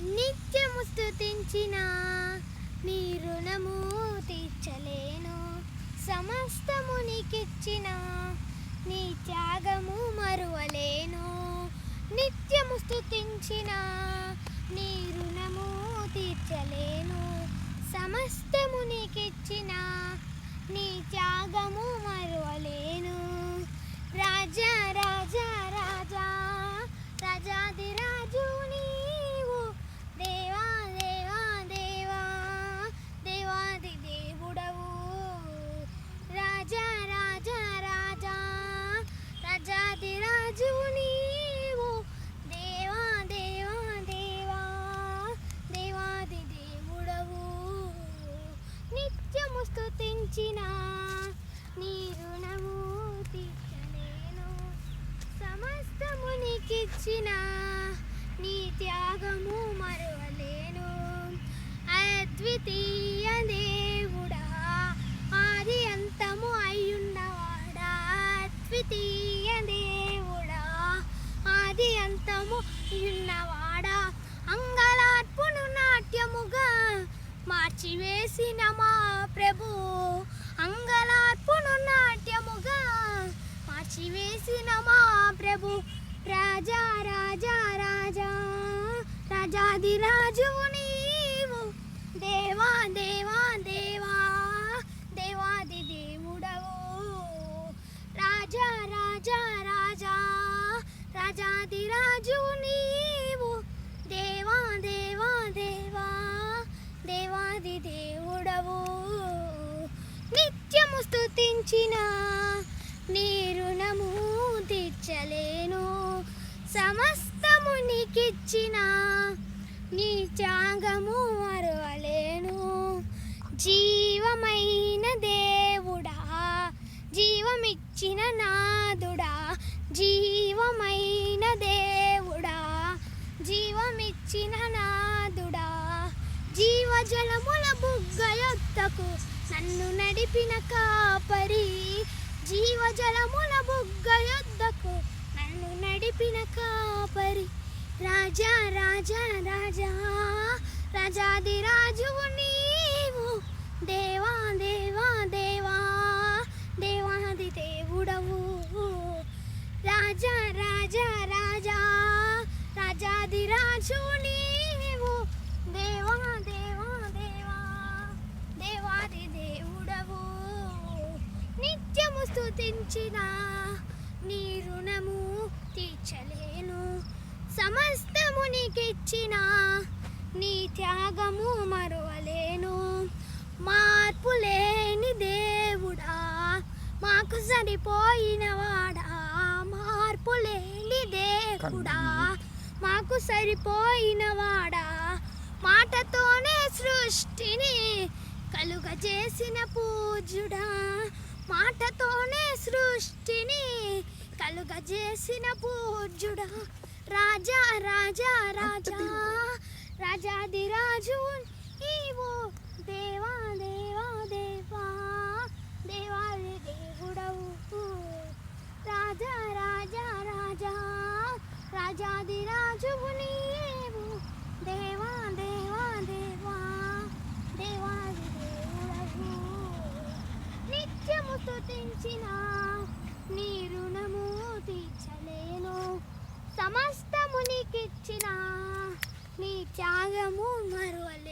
నిత్యము స్తుతించిన నీ రుణము తీర్చలేను. సమస్తము నీకిచ్చిన నీ త్యాగము మరువలేను. నిత్యము స్తుతించిన నీ రుణము తీర్చలేను. సమస్తము నీకిచ్చిన నీ త్యాగము మరువలేను. రాజా రాజా రాజా రాజాదిరాజు నీవు, దేవా దేవా దేవా దేవాది దేవుడవు. రాజా రాజా రాజా రాజాదిరాజు నీవు, దేవా దేవా దేవా దేవాది దేవుడవు. నిత్యము స్తుతించిన నీ రుణము తీర్చలేను. సమస్తము నీకిచ్చిన నీ త్యాగము మరువలేను. అద్వితీయ దేవుడా, ఆది అంతము అయ్యున్నవాడా. అద్వితీయ దేవుడా, ఆది అంతము అయ్యున్నవాడా. అంగలార్పును నాట్యముగా మార్చివేసిన మా ప్రభు. అంగలార్పును నాట్యముగా మార్చివేసిన మా ప్రభు. రాజా రాజా రాజా రాజాదిరాజు నీవు, దేవా దేవా దేవా దేవాది దేవుడవు. రాజా రాజా రాజా రాజాదిరాజు నీవు, దేవా దేవా దేవా దేవాది దేవుడవు. నిత్యము స్తుతించిన నీ రుణము తీర్చలేను. సమస్తము నీకిచ్చిన నీ త్యాగము మరువలేను. జీవమైన దేవుడా, జీవమిచ్చిన నాదుడా. జీవమైన దేవుడా, జీవమిచ్చిన నాదుడా. జీవజలముల బుగ్గ యొద్దకు నన్ను నడిపిన కాపరి. జీవజలముల బుగ్గ యొద్దకు నన్ను నడిపిన కాపరి. రాజా రాజా రాజా రాజాదిరాజువు నీవు, దేవా దేవా దేవా దేవాది దేవుడవు. రాజా రాజా రాజా రాజాదిరాజువు నీవు, దేవా దేవా దేవా దేవాది దేవుడవు. నిత్యము స్తుతించిన నీ రుణము తీర్చలేను. సమస్తము నీకిచ్చిన నీ త్యాగము మరువలేను. మార్పు లేని దేవుడా, మాకు సరిపోయినవాడా. మార్పు లేని దేవుడా, మాకు సరిపోయినవాడా. మాటతోనే సృష్టిని కలుగజేసిన పూజ్యుడా. మాటతోనే సృష్టిని కలుగజేసిన పూజ్యుడా. రాజా రాజా రాజా రాజాదిరాజు నీవు, దేవా దేవా దేవా దేవాది దేవుడవు. రాజా రాజా రాజా రాజాదిరాజువు నీవు, దేవా దేవా దేవా దేవాది దేవుడవు. నిత్యము స్తుతించిన నీ రుణము తీర్చలేను. సమస్తము నీకిచ్చిన నీ త్యాగము మరువలేను.